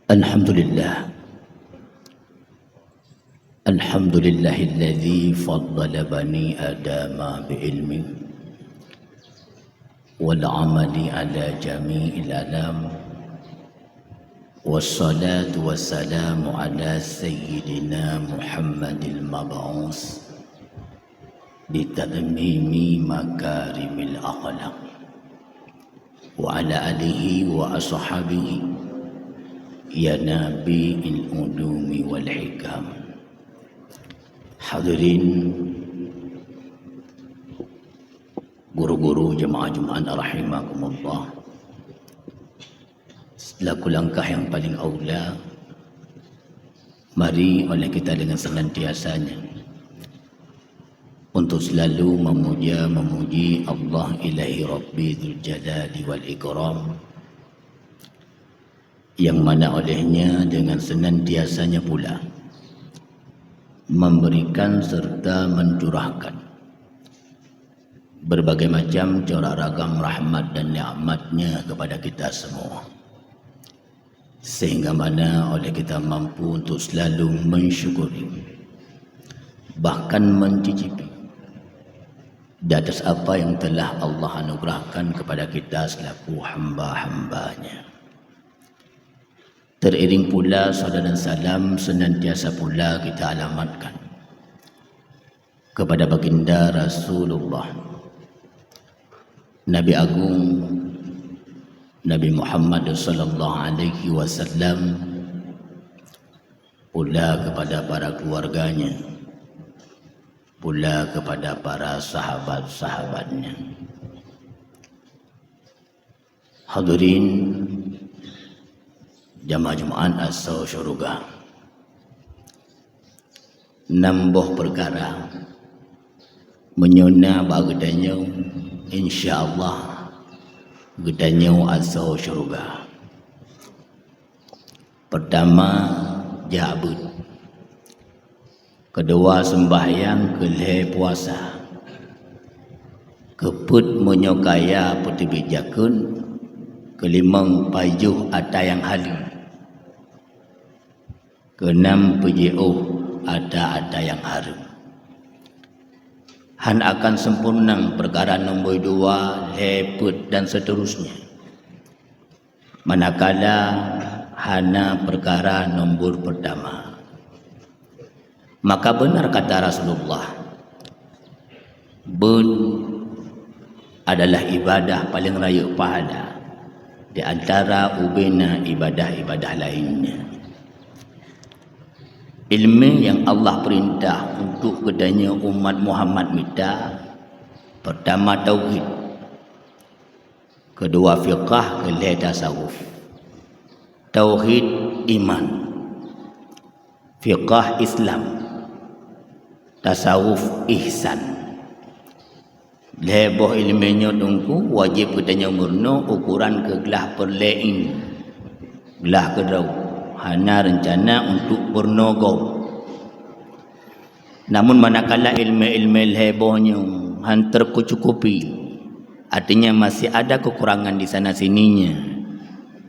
Alhamdulillah. Alhamdulillahilladzi faddala bani adama biilmi wal amali ala jami'il alam. Wassalatu wassalamu ala sayyidina Muhammadil mab'us bitadmimi makarimil akhlaq wa ala alihi wa ashabihi ya nabi'il ulumi wal hikam. Hadirin guru-guru jemaah Jumaat rahimakumullah, selaku langkah yang paling aula, mari oleh kita dengan senantiasanya untuk selalu memuji Allah ilahi Rabbi dzul jalali wal ikram, yang mana olehnya dengan senantiasanya pula memberikan serta mencurahkan berbagai macam corak ragam rahmat dan nikmatnya kepada kita semua, sehingga mana oleh kita mampu untuk selalu mensyukuri, bahkan mencicipi di atas apa yang telah Allah anugerahkan kepada kita selaku hamba-hambanya. Teriring pula salam dan salam senantiasa pula kita alamatkan kepada baginda Rasulullah Nabi Agung Nabi Muhammad sallallahu alaihi wasallam, pula kepada para keluarganya, pula kepada para sahabat-sahabatnya. Hadirin jamaah Jumaat asal syurga, nambah perkara menyona bagedanya insyaallah gedanya asal syurga. Pertama jabut, kedua sembahyang, kelih puasa, keput menyokaya petibijakun, kelimang pajuh ada yang halim, keenam pejiuh ada yang harum. Han akan sempurna perkara nombor dua, leput dan seterusnya. Manakala hana perkara nombor pertama, maka benar kata Rasulullah, bun adalah ibadah paling raya pahala di antara ubena ibadah-ibadah lainnya. Ilmu yang Allah perintah untuk kedanya umat Muhammad minta, pertama tauhid, kedua fiqah, kelih tasawuf. Tauhid iman, fiqah Islam, tasawuf ihsan. Leboh ilmunya tunggu wajib kedanya murno ukuran ke gelah perlein, gelah kedau hana rencana untuk bernogo. Namun manakala ilmu-ilmu hebohnya han tercukupi, artinya masih ada kekurangan di sana sininya,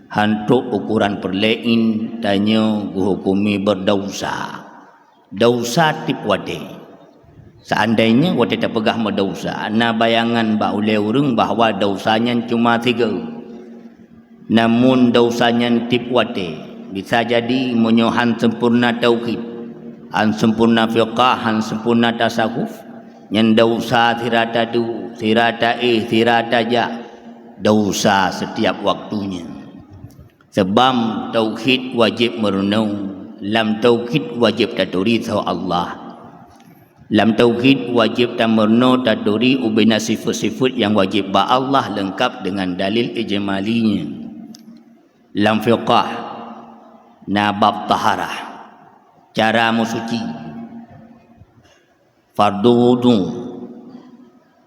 hantuk ukuran perlein tanya hukumi berdausa. Dausa tip wade. Seandainya wade tak pegah merdausa, na bayangan ba oleh urang bahawa dausanya cuma 3. Namun dausanya tip wade. Bisa jadi menyohan sempurna tauhid, han sempurna fiqah, han sempurna tasawuf, yang dosa tirata du, tirata tirata ja, dosa setiap waktunya. Sebab tauhid wajib merenung, lam tauhid wajib taturi tahu Allah, lam tauhid wajib tamerno taturi ubina sifat-sifat yang wajib ba Allah lengkap dengan dalil ijmalinya. Lam fiqah nabab taharah, cara musuci, fardu wudu,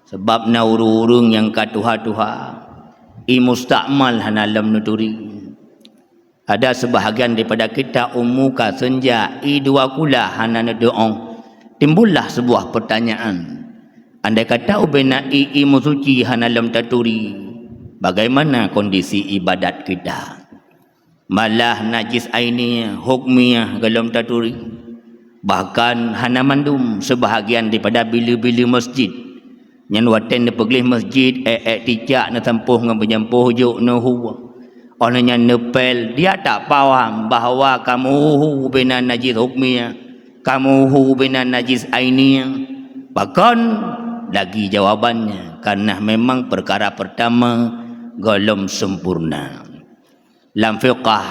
sebab na urung yang katuha-tuha imustakmal hanalam nuturi. Ada sebahagian daripada kita umuka senja dua kula hana doong, timbullah sebuah pertanyaan, andai kata ubena musuci hanalam taturi, bagaimana kondisi ibadat kita? malah najis ainiyah hukmiyah galam taturi. Bahkan hana mandum sebahagian daripada bila-bila masjid yang waten de pergi masjid tijak na tempuh dengan penyempuh juk no huwa onanya nepel dia tak faham bahawa kamu bina najis hukmiyah, kamu bina najis ainiyah. Bahkan lagi jawabannya karena memang perkara pertama golom sempurna. Lam fiqah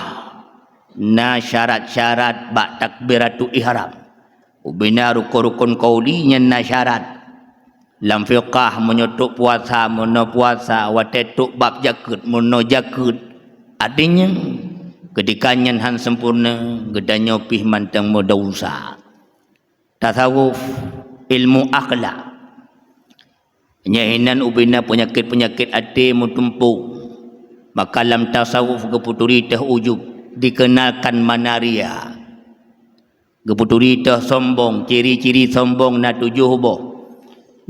na syarat-syarat bak takbiratu ihram ubina rukun-rukun qaulinya na syarat. Lam fiqah menyotok puasa mono puasa watetuk bab jakut mono jakut. Artinya ketika nyan sempurna gedanya pih mantang modausa. Tasawuf ilmu akhlak nyahinan ubina penyakit-penyakit hati mutumpuk. Maka lam tasawuf keputuri teh ujub dikenalkan manaria. Keputuri teh sombong, ciri-ciri sombong na tujuh boh.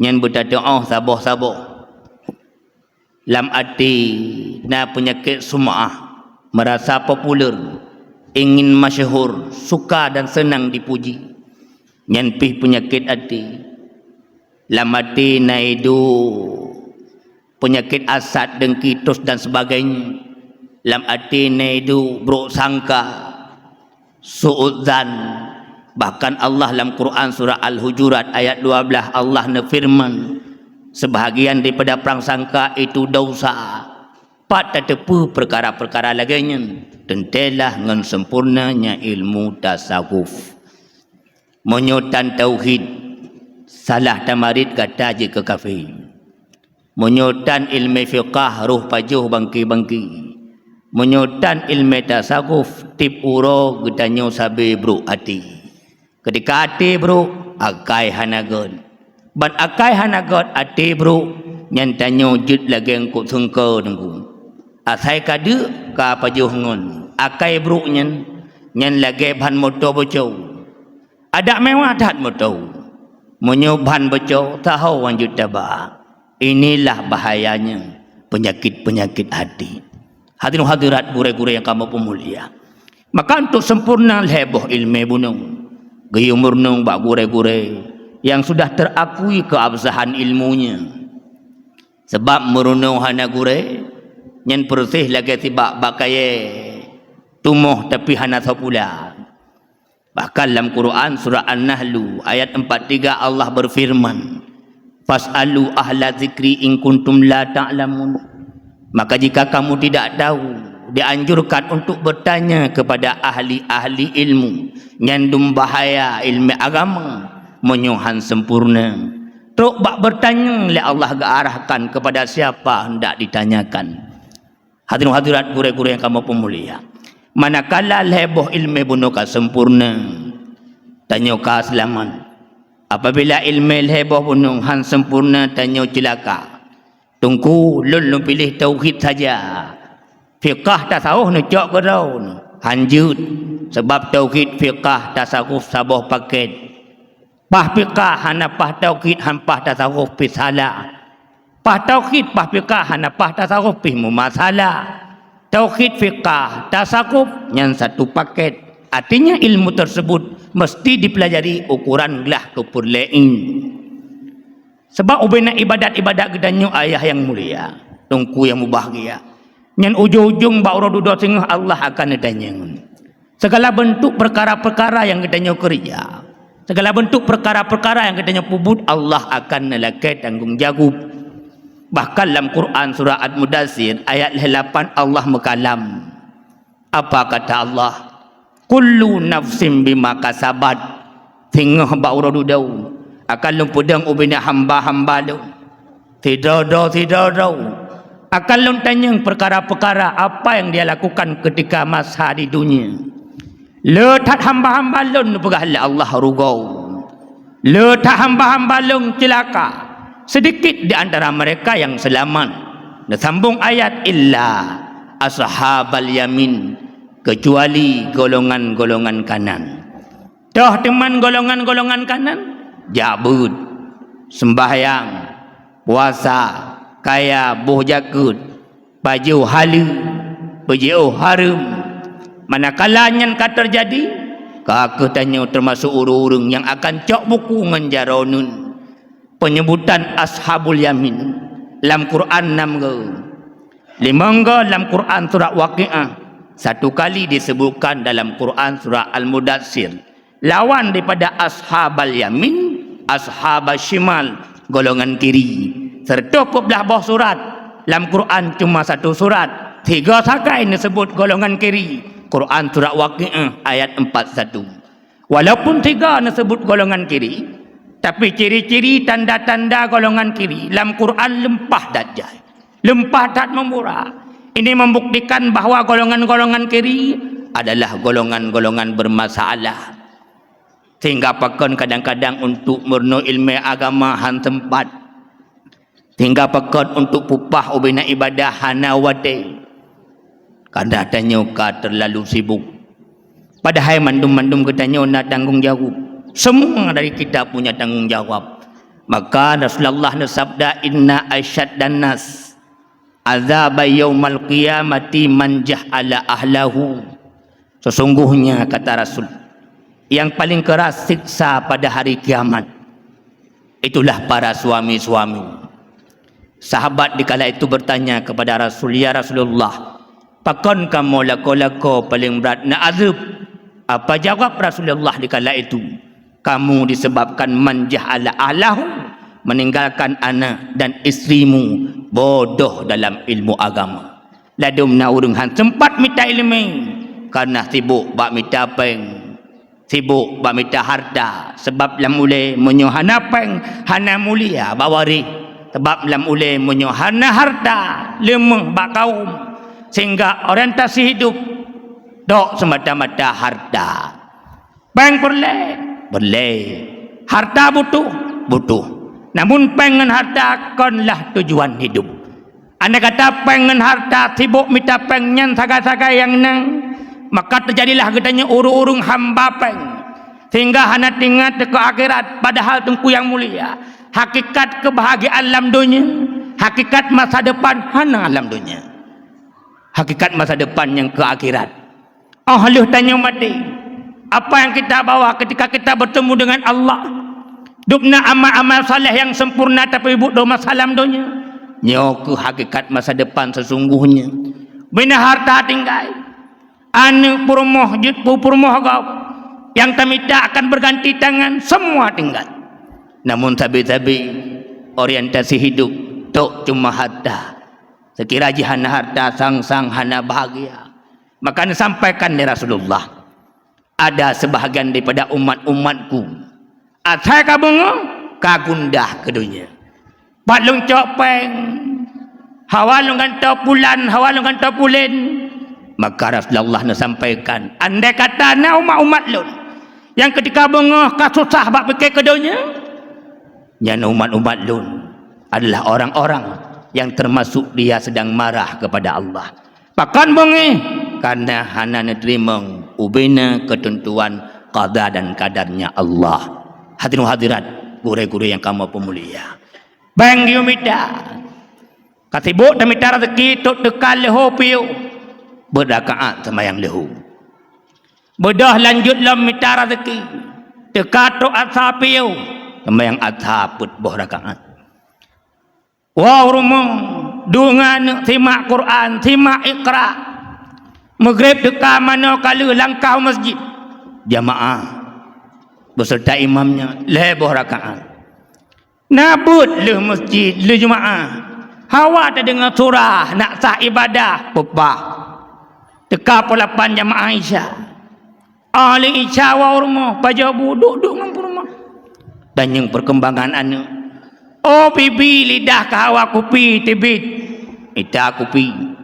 Nyan berdoa saboh-saboh. Lam hati na penyakit sum'ah, merasa popular, ingin masyhur, suka dan senang dipuji. Nyan pih penyakit hati. Lam hati na itu penyakit asad, dengki, tos dan sebagainya. Lam hati na itu buruk sangka, suudzan. Bahkan Allah dalam Quran surah Al-Hujurat ayat 12 Allah nafirman sebahagian daripada prangsangka itu dosa. Pat tetepu perkara-perkara laginya tentelah dengan sempurnanya ilmu tasawuf. Menyotan tauhid salah tamarid kata je ke kafir. Menyotan ilmu fiqah ruh pajuh bangki-bangki. Menyotan ilmu tasawuf tip uro gedanyo sabi bro hati. Ketika hati bro akai hanagon. Ban akai hanagon hati bro nyan tanyo jut lagi engkau sengka nengku. Asai kada ka pajuh ngon. Akai bro nyan lagi ban motor bocau. Ada mewah tak motor. Menyoban bocau tahu wan jut tabak. Inilah bahayanya penyakit-penyakit hati. Hadirin hadirat gure-gure yang kamu pemulia. Maka untuk sempurna heboh ilmu bunung. Gaya murnung bak gure-gure yang sudah terakui keabsahan ilmunya. Sebab murnung hana gure nyen persih lagi tibak bakaye tumuh tapi hana sapula. Bahkan dalam Quran surah An-Nahl ayat 43 Allah berfirman, "Fas'alu ahla zikri in kuntum la ta'lamun." Maka jika kamu tidak tahu, dianjurkan untuk bertanya kepada ahli-ahli ilmu nyandum bahaya ilmu agama menyuhan sempurna. Tok bak bertanya oleh Allah kearahkan kepada siapa hendak ditanyakan. Hadirin hadirat gure-gure yang kamu pemulia. Manakala leboh ilmu bunuka sempurna, tanya ka selamat. Apabila ilmu leboh bunuhan sempurna tanya celaka. Tunggu lun pilih tauhid saja. Fiqah tasawuf nak cok gerau hanjut sebab tauhid fiqah tasawuf saboh paket. Pah fiqah hana pah tauhid hampah tasawuf pi salah. Pah tauhid pah fiqah hana pah tasawuf pi masalah. Tauhid fiqah tasawuf yang satu paket. Artinya ilmu tersebut mesti dipelajari ukuran gelah kepurlein. Sebab ubena ibadat-ibadat gedanyo ayah yang mulia, tungku yang mubahagia. Yang ujung-ujung ba'ura duduk singguh Allah akan ditanya. Segala bentuk perkara-perkara yang ditanya kerja, segala bentuk perkara-perkara yang ditanya pubut, Allah akan nelakai tanggungjawab. Bahkan dalam Quran surah Al-Mudassir ayat 8 Allah mekalam. Apa kata Allah? Kullu nafsim bima kasabat. Singguh ba'ura duduk akan lumpudang ubina hamba-hamba lu. Tidak ada. Akan lun tanya perkara-perkara apa yang dia lakukan ketika masa di dunia. Letak hamba-hamba lun pegahala Allah rugau. Letak hamba-hamba lun celaka. Sedikit di antara mereka yang selamat. Dan sambung ayat illa ashabal yamin, kecuali golongan-golongan kanan. Dah teman golongan-golongan kanan jabut, sembahyang, puasa, kaya, boh jakut, baju halu, baju harum, Manakala yang terjadi, kakak tanya termasuk orang-orang yang akan cok buku menjaronun penyebutan ashabul yamin dalam Quran 6 ke 5 ke dalam Quran surah Waqiah, satu kali disebutkan dalam Quran surah Al-Mudaththir. Lawan daripada ashabul yamin, ashabul shimal, golongan kiri. Serta belah bawah surat dalam Quran cuma satu surat, 3 sakai disebut golongan kiri. Quran surah Waqiah ayat 41. Walaupun 3 disebut golongan kiri, tapi ciri-ciri tanda-tanda golongan kiri dalam Quran lempah dajjal, lempah tak memurah. Ini membuktikan bahawa golongan-golongan kiri adalah golongan-golongan bermasalah. Sehingga pakon kadang-kadang untuk murno ilmu agama han tempat, hingga pakon untuk pupah ubina ibadah hana wate. Karena tanya ka terlalu sibuk. Padahal mandum-mandum katanya nak tanggung jawab. Semua dari kita punya tanggung jawab. Maka Rasulullah bersabda, inna asyaddan nas azab yaumal qiyamati man ja'ala ahlahu. Sesungguhnya kata Rasul, yang paling keras siksa pada hari kiamat itulah para suami-suami. Sahabat dikala itu bertanya kepada Rasul, ya Rasulullah, pakon kamu lako-lako paling berat nak azab? Apa jawab Rasulullah dikala itu? Kamu disebabkan manja'ala ahlahu, meninggalkan anak dan istrimu bodoh dalam ilmu agama. Ladum na urung han sempat minta ilmu karena sibuk bak minta peng, sibuk bak minta harta. Sebab lam ule menyohana peng hana mulia bawari, sebab lam ule menyohana harta lemah bak kaum, sehingga orientasi hidup dok semata-mata harta. Peng boleh, harta butuh, namun pengen harta konlah tujuan hidup. Anda kata pengen harta sibuk minta pengen saga-saga yang nang, maka terjadilah katanya urung-urung hamba peng, sehingga hana tinggal ke akhirat. Padahal tungku yang mulia, hakikat kebahagiaan alam dunia, hakikat masa depan hana alam dunia, hakikat masa depan yang ke akhirat. Lu tanya mati, apa yang kita bawa ketika kita bertemu dengan Allah? Dukna amal-amal saleh yang sempurna tapi butuh masalah dunia. Nyoku hakikat masa depan sesungguhnya. Bina harta tinggal, anu purmoh jutpu purmoh kau, yang tamita akan berganti tangan, semua tinggal. Namun tabi-tabi orientasi hidup tok cuma harta. Sekira jihana harta sang-sang hana bahagia. Maka disampaikan oleh Rasulullah, ada sebahagian daripada umat-umatku atai kabungo kagundah ke dunia. Balung copeng, hawalung kantau pulan, hawalung kantau pulen. Maka Rasulullah sampaikan, andai kata na umat-umat lun yang ketika bungo kasusah bak fikir ke dunia, yang umat-umat lun adalah orang-orang yang termasuk dia sedang marah kepada Allah. Pakan bungi karena hana nerima ubina ketentuan qada dan kadarnya Allah. Hadirin hadirat, guru-guru yang kamu pemulia. Bang diumita, kasibuk tamita rezeki tok tekal leho piu, berrakaat sembahyang leho. Bedah lanjut lam mita rezeki, dekat tok asar piu, sembahyang asar put boh rakaat. Wow rumah, dungan simak Quran, simak Iqra. Maghrib dekat mana kala langkah masjid, jamaah beserta imamnya leboh rakaat. Nabut le masjid le jemaah, hawa tak dengar surah nak sah ibadah pepah. Dekat pelapan jamaah Aisyah, ahli Aisyah wa rumah pajabu duduk dengan rumah. Dan yang perkembangan anak, oh bibi lidah kawa kopi tibit ita kopi.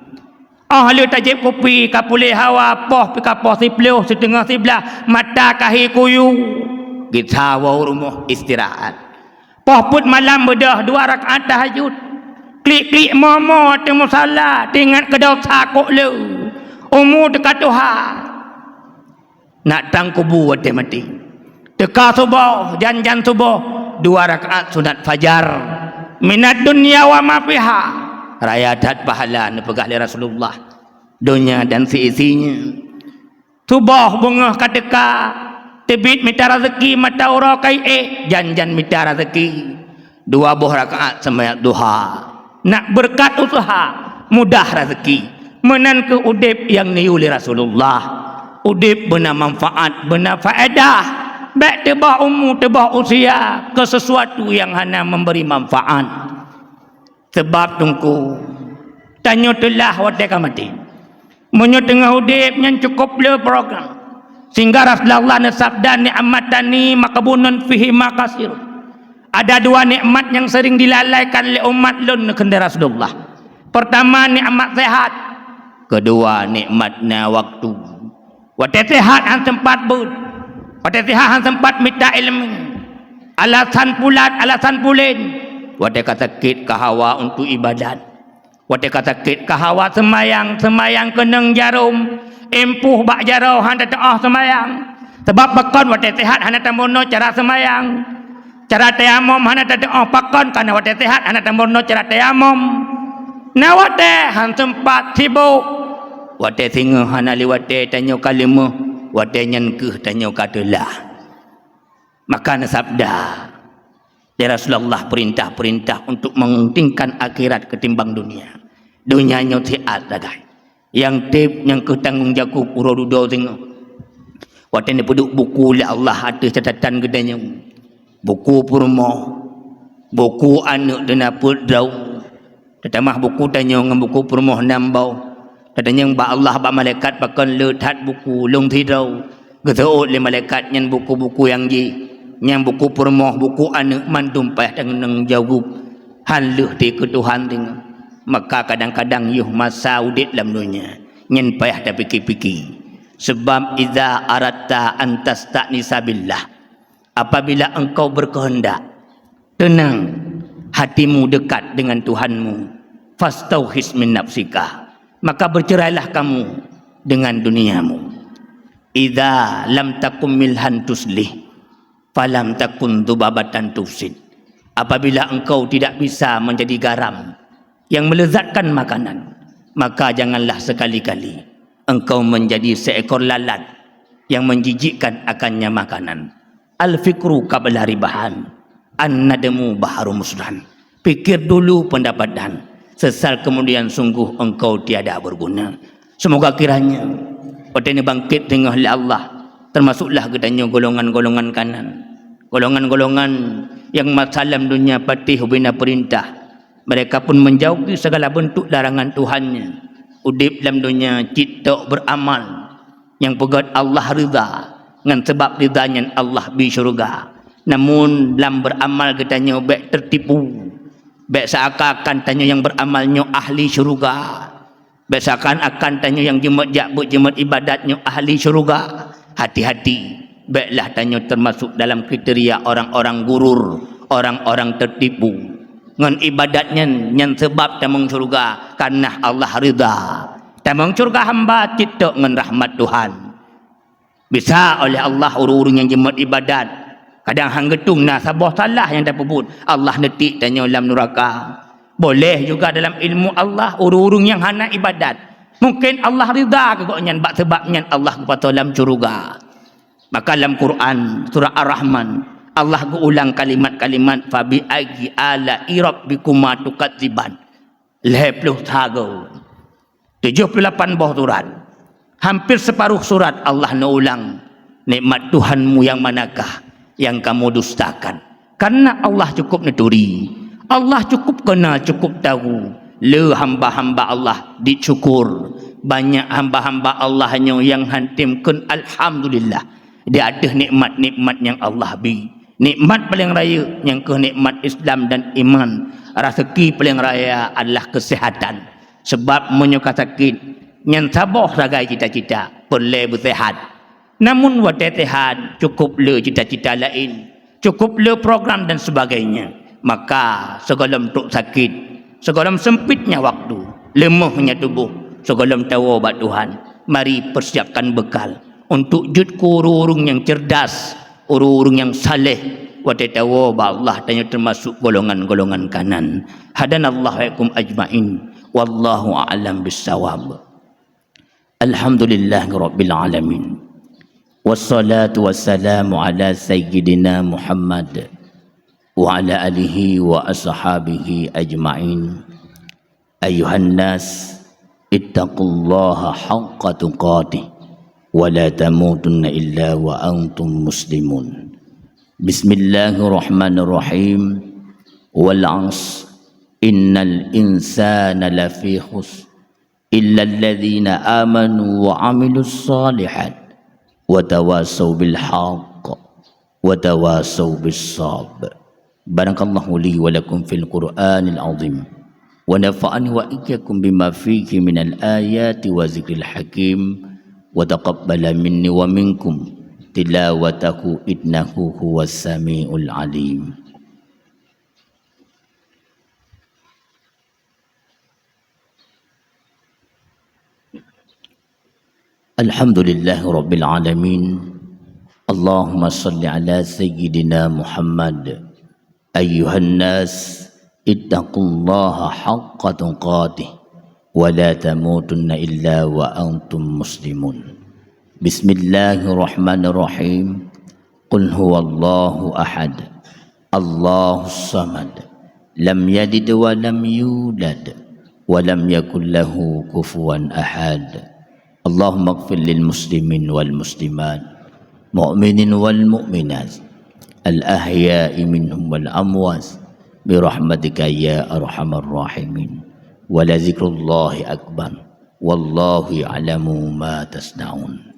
Ahli tajib kopi kapulih hawa poh pikapoh sipluh setengah sebelah mata kahi kuyu. Kita hawa rumah istirahat. Poh put malam bedah 2 rakaat tahajud. Klik-klik momo temu salat tingat kedau sakok le. Umur dekat Tuhan. Nak tang kubu wate mati. Dekat subuh, jan-jan subuh 2 rakaat sunat fajar. Minat dunia wa ma fiha. Raya dat pahala nepegah oleh Rasulullah, dunia dan seisinya. Tubah bunga kadeka tebit minta rezeki mata ura kai janjan minta rezeki 2 rakaat sembahyang duha nak berkat usaha mudah rezeki menan ke udip yang niuli Rasulullah udip benar manfaat benar faedah baik tebah umur tebah usia ke sesuatu yang hanya memberi manfaat sebab tungku tanya telah wadah mati menyo tengah udip yang cukup le program sehingga Rasulullah nasabda ni'matani makabunun fihi makasir ada 2 nikmat yang sering dilalaikan oleh umat lun kenda Rasulullah. Pertama nikmat sehat, kedua nikmatnya waktu. Wate sehat hang tempat bud, wate sehat hang tempat minta ilmu. Alasan pulat, alasan pulin. Wate kata kit kahawa untuk ibadat. Wate kata kit kahawa semayang keneng jarum, empuh bak jarau hang taah semayang. Sebab bakon wate sehat hang tamono cara semayang. Cara tayamum hana tadoa pakon kana wate sehat hana tamono cara tayamum. Na wate han tempat sibuk. Wate singa hana liwate tanyo kalimah, wate nyenkeuh tanyo kadelah. Maka sabda dari Rasulullah perintah-perintah untuk mentingkan akhirat ketimbang dunia. Dunia nyo tiat dagai. Yang tip yang ketanggungjawab urodudo singa. Wate ni peduk buku le Allah ada catatan gedanya. Buku purmo, buku anak dena pudrau, tetamah buku tanya dengan buku purmo nambau, tanya ba Allah ba malaikat bakal letat buku long tidrau, geteut le malaikat nyen buku-buku yang yang buku purmo buku anak mandumpah dengan jauh halus di ketuhan ting, maka kadang-kadang yuh masa udit dalam dunia nyen payah dah fikir-fikir, sebab idza aratta antas ta'nisa billah. Apabila engkau berkehendak tenang hatimu dekat dengan Tuhanmu fastauhis min nafsika maka bercerailah kamu dengan duniamu. Idza lam takum milhan tuslih falam takun dzubabatan tufsid. Apabila engkau tidak bisa menjadi garam yang melezatkan makanan maka janganlah sekali-kali engkau menjadi seekor lalat yang menjijikkan akannya makanan. Al-fikru qabla ribahan an-nadamu baharu musdan. Pikir dulu pendapatan, sesal kemudian sungguh engkau tiada berguna. Semoga kiranya pada ini bangkit tengah Allah, termasuklah gedanya golongan-golongan kanan, golongan-golongan yang masalam dunia patih bina perintah. Mereka pun menjauhi segala bentuk larangan Tuhannya. Udip dalam dunia cita beramal yang pegat Allah ridha, dengan sebab ridhanya Allah di syurga. Namun dalam beramal katanya baik tertipu, baik seakan-akan tanya yang beramalnya ahli syurga, baik seakan-akan tanya yang jemat ibadatnya ahli syurga. Hati-hati, baiklah tanya termasuk dalam kriteria orang-orang gurur, orang-orang tertipu dengan ibadatnya yang sebab tamang syurga karena Allah ridha. Tamang syurga hamba cita dengan rahmat Tuhan. Bisa oleh Allah urung-urung yang jemat ibadat. Kadang hang getung nah sabah salah yang dapat pun Allah netik tanya dalam neraka. Boleh juga dalam ilmu Allah urung-urung yang hana ibadat. Mungkin Allah ridha kegoknya sebabnya Allah kepada dalam syurga. Maka dalam Quran surah Ar-Rahman Allah ulang kalimat-kalimat fabi agi ala rabbikuma tukadziban. 70 tago. 78 buah surat. Hampir separuh surat Allah ulang nikmat Tuhanmu yang manakah yang kamu dustakan. Karena Allah cukup neturi, Allah cukup kenal, cukup tahu. Le hamba-hamba Allah dicukur. Banyak hamba-hamba Allah yang hantimkan alhamdulillah. Dia ada nikmat-nikmat yang Allah beri. Nikmat paling raya yang ke nikmat Islam dan iman. Rezeki paling raya adalah kesehatan. Sebab menyuka sakit yang sabar ragai cita-cita perlu bersehat. Namun wadah sehat cukup le cita-cita lain, cukup le program dan sebagainya. Maka segala bentuk sakit, segala sempitnya waktu, lemahnya tubuh, segala tahu obat Tuhan. Mari persiapkan bekal untuk judku urung yang cerdas, urung yang saleh. Wadah tahu Allah tanya termasuk golongan-golongan kanan. Hadanallahu yakum ajmain. Wallahu a'lam bissawab. Alhamdulillah Rabbil Alamin. Wassalatu wassalamu ala Sayyidina Muhammad wa ala alihi wa ashabihi ajma'in. Ayuhan nas, ittaqullaha haqqa tuqatih wa la tamutunna illa wa antum muslimun. Bismillahirrahmanirrahim. Wal 'asr innal insana lafi khusr illa alladhina amanu wa 'amilus shalihat wa tawasaw bil haqq wa tawasaw bis sabr. Barakallahu li wa lakum fil Qur'anil azim wa nafa'ani wa iyyakum bima fihi minal ayati wa zikril hakim wa taqabbala minni wa minkum tilawatahu innahu huwas samiul alim. Alhamdulillah Rabbil Alamin. Allahumma salli ala Sayyidina Muhammad. Ayyuhan nas, ittaqullaha haqqa tuqatih wa la tamutunna illa wa antum muslimun. Bismillahirrahmanirrahim. Qul huwallahu ahad, Allahus samad, lam yalid wa lam yulad wa lam yakul lahu kufuwan ahad. Allahumma ighfir lil muslimin wal muslimat, mu'minin wal mu'minat, al ahya'i minhum wal amwas, bi rahmatika ya arhamar rahimin. Wa la zikrullahi akbar, wallahu ya'lamu ma tasna'un.